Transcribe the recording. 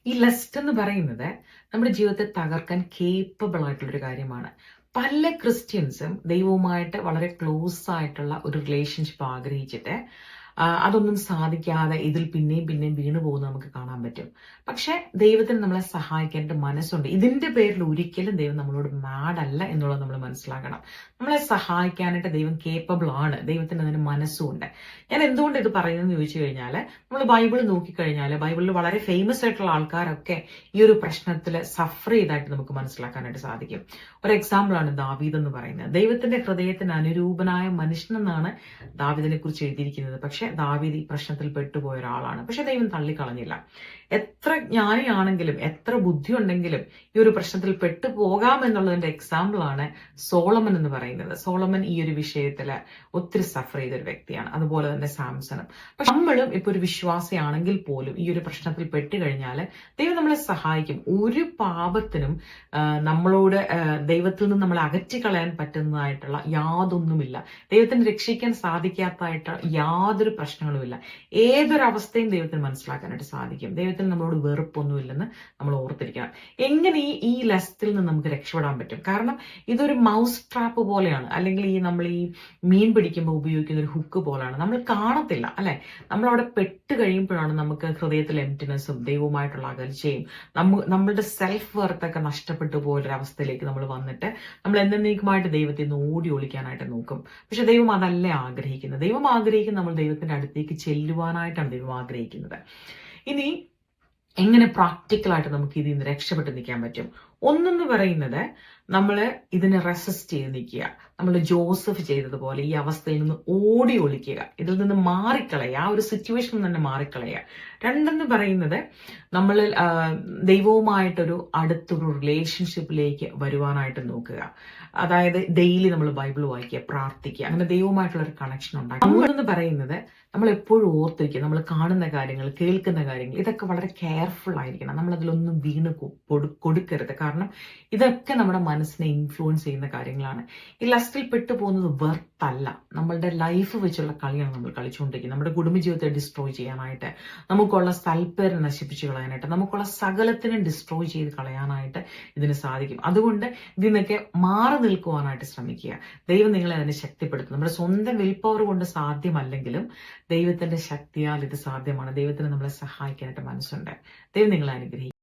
ഈ ലസ്റ്റ് എന്ന് പറയുന്നത് നമ്മുടെ ജീവിതത്തെ തകർക്കാൻ കേപ്പബിൾ ആയിട്ടുള്ള ഒരു കാര്യമാണ്. പല ക്രിസ്ത്യൻസും ദൈവവുമായിട്ട് വളരെ ക്ലോസ് ആയിട്ടുള്ള ഒരു റിലേഷൻഷിപ്പ് ആഗ്രഹിച്ചിട്ട് അതൊന്നും സാധിക്കാതെ ഇതിൽ പിന്നെയും പിന്നെയും വീണു പോകുന്നത് നമുക്ക് കാണാൻ പറ്റും. പക്ഷെ ദൈവത്തിന് നമ്മളെ സഹായിക്കേണ്ട മനസ്സുണ്ട്. ഇതിന്റെ പേരിൽ ഒരിക്കലും ദൈവം നമ്മളോട് മാഡ് അല്ല എന്നുള്ളത് നമ്മൾ മനസ്സിലാക്കണം. നമ്മളെ സഹായിക്കാനായിട്ട് ദൈവം കേപ്പബിൾ ആണ്. ദൈവത്തിന് അതിന് മനസ്സുണ്ട്. ഞാൻ എന്തുകൊണ്ട് ഇത് പറയുന്നതെന്ന് ചോദിച്ചു കഴിഞ്ഞാൽ, നമ്മൾ ബൈബിൾ നോക്കിക്കഴിഞ്ഞാൽ ബൈബിളിൽ വളരെ ഫേമസ് ആയിട്ടുള്ള ആൾക്കാരൊക്കെ ഈ ഒരു പ്രശ്നത്തിൽ സഫർ ചെയ്തായിട്ട് നമുക്ക് മനസ്സിലാക്കാനായിട്ട് സാധിക്കും. ഒരു എക്സാമ്പിൾ ആണ് ദാവീദ് എന്ന് പറയുന്നത്. ദൈവത്തിന്റെ ഹൃദയത്തിന് അനുരൂപനായ മനുഷ്യനെന്നാണ് ദാവീദിനെ കുറിച്ച് എഴുതിയിരിക്കുന്നത്. പക്ഷെ ദാവീദ് ഈ പ്രശ്നത്തിൽ പെട്ടുപോയ ഒരാളാണ്. പക്ഷെ ദൈവം തള്ളിക്കളഞ്ഞില്ല. എത്ര ജ്ഞാനിയാണെങ്കിലും എത്ര ബുദ്ധി ഉണ്ടെങ്കിലും ഈ ഒരു പ്രശ്നത്തിൽ പെട്ടുപോകാം എന്നുള്ളതിന്റെ എക്സാമ്പിൾ ആണ് സോളമൻ എന്ന് പറയുന്നത്. സോളമൻ ഈ ഒരു വിഷയത്തിൽ ഒത്തിരി സഫർ ചെയ്ത ഒരു വ്യക്തിയാണ്. അതുപോലെ തന്നെ സാംസണും. പക്ഷെ നമ്മളും ഇപ്പൊ ഒരു വിശ്വാസിയാണെങ്കിൽ പോലും ഈ ഒരു പ്രശ്നത്തിൽ പെട്ടുകഴിഞ്ഞാൽ ദൈവം നമ്മളെ സഹായിക്കും. ഒരു പാപത്തിനും നമ്മളോട് ദൈവത്തിൽ നിന്ന് നമ്മളെ അകറ്റിക്കളയാൻ പറ്റുന്നതായിട്ടുള്ള യാതൊന്നുമില്ല. ദൈവത്തിന് രക്ഷിക്കാൻ സാധിക്കാത്തതായിട്ട് യാതൊരു പ്രശ്നങ്ങളുമില്ല. ഏതൊരവസ്ഥയും ദൈവത്തിന് മനസ്സിലാക്കാനായിട്ട് സാധിക്കും. ദൈവത്തിന് നമ്മളോട് വെറുപ്പൊന്നുമില്ലെന്ന് നമ്മൾ ഓർത്തിരിക്കണം. എങ്ങനെ ഈ ലസ്റ്റിൽ നിന്ന് നമുക്ക് രക്ഷപ്പെടാൻ പറ്റും? കാരണം ഇതൊരു മൗസ് ട്രാപ്പ് പോലെയാണ്, അല്ലെങ്കിൽ നമ്മൾ ഈ മീൻ പിടിക്കുമ്പോൾ ഉപയോഗിക്കുന്ന ഒരു ഹുക്ക് പോലെയാണ്. നമ്മൾ കാണത്തില്ല, അല്ലെ? നമ്മളവിടെ പെട്ട് കഴിയുമ്പോഴാണ് നമുക്ക് ഹൃദയത്തിൽ എംപ്റ്റിനെസ്സും ദൈവവുമായിട്ടുള്ള അകൽച്ചയും നമ്മളുടെ സെൽഫ് വെർത്തൊക്കെ നഷ്ടപ്പെട്ടു പോയൊരവസ്ഥയിലേക്ക് നമ്മൾ വന്നിട്ട് നമ്മൾ എന്നേക്കുമായിട്ട് ദൈവത്തിൽ നിന്ന് ഓടി ഒളിക്കാനായിട്ട് നോക്കും. പക്ഷെ ദൈവം അതല്ല ആഗ്രഹിക്കുന്നത്. ദൈവം ആഗ്രഹിക്കുന്നത് നമ്മൾ ദൈവത്തിന്റെ അടുത്തേക്ക് ചെല്ലുവാനായിട്ടാണ് ദൈവം ആഗ്രഹിക്കുന്നത്. ഇനി എങ്ങനെ പ്രാക്ടിക്കലായിട്ട് നമുക്ക് ഇതിൽ നിന്ന് രക്ഷപ്പെട്ട് നിൽക്കാൻ പറ്റും? ഒന്നെന്ന് പറയുന്നത്, നമ്മൾ ഇതിനെ റെസിസ്റ്റ് ചെയ്ത് നിൽക്കുക. നമ്മൾ ജോസഫ് ചെയ്തതുപോലെ ഈ അവസ്ഥയിൽ നിന്ന് ഓടി ഒളിക്കുക, ഇതിൽ നിന്ന് മാറിക്കളയുക, ആ ഒരു സിറ്റുവേഷനിൽ തന്നെ മാറിക്കളയുക. രണ്ടെന്ന് പറയുന്നത്, നമ്മൾ ദൈവവുമായിട്ടൊരു അടുത്തൊരു റിലേഷൻഷിപ്പിലേക്ക് വരുവാനായിട്ട് നോക്കുക. അതായത് ഡെയിലി നമ്മൾ ബൈബിൾ വായിക്കുക, പ്രാർത്ഥിക്കുക, അങ്ങനെ ദൈവവുമായിട്ടുള്ള ഒരു കണക്ഷൻ ഉണ്ടാക്കുക. മൂന്നെന്ന് പറയുന്നത്, നമ്മൾ എപ്പോഴും ഓർത്തിരിക്കുക, നമ്മൾ കാണുന്ന കാര്യങ്ങൾ, കേൾക്കുന്ന കാര്യങ്ങൾ, ഇതൊക്കെ വളരെ കെയർഫുൾ ആയിരിക്കണം. നമ്മൾ അതിലൊന്നും വീണ് കൊടുക്കരുത്. കാരണം ഇതൊക്കെ നമ്മുടെ മനസ്സിനെ ഇൻഫ്ലുവൻസ് ചെയ്യുന്ന കാര്യങ്ങളാണ്. ഈ ലസ്റ്റിൽ പെട്ടുപോകുന്നത് വെർത്തല്ല. നമ്മളുടെ ലൈഫ് വെച്ചുള്ള കളിയാണ് നമ്മൾ കളിച്ചുകൊണ്ടിരിക്കുന്നത്. നമ്മുടെ കുടുംബജീവിതത്തെ ഡിസ്ട്രോയ് ചെയ്യാനായിട്ട്, നമുക്കുള്ള സൽപ്പേരെ നശിപ്പിച്ചു കളയാനായിട്ട്, നമുക്കുള്ള സകലത്തിനും ഡിസ്ട്രോയ് ചെയ്ത് കളയാനായിട്ട് ഇതിന് സാധിക്കും. അതുകൊണ്ട് ഇതിൽ നിന്നൊക്കെ മാറി നിൽക്കുവാനായിട്ട് ശ്രമിക്കുക. ദൈവം നിങ്ങളെ അതിനെ ശക്തിപ്പെടുത്തും. നമ്മുടെ സ്വന്തം വിൽ പവർ കൊണ്ട് സാധ്യമല്ലെങ്കിലും ദൈവത്തിന്റെ ശക്തിയാൽ ഇത് സാധ്യമാണ്. ദൈവത്തിന് നമ്മളെ സഹായിക്കാനായിട്ട് മനസ്സുണ്ട്. ദൈവം നിങ്ങളെ അനുഗ്രഹിക്കും.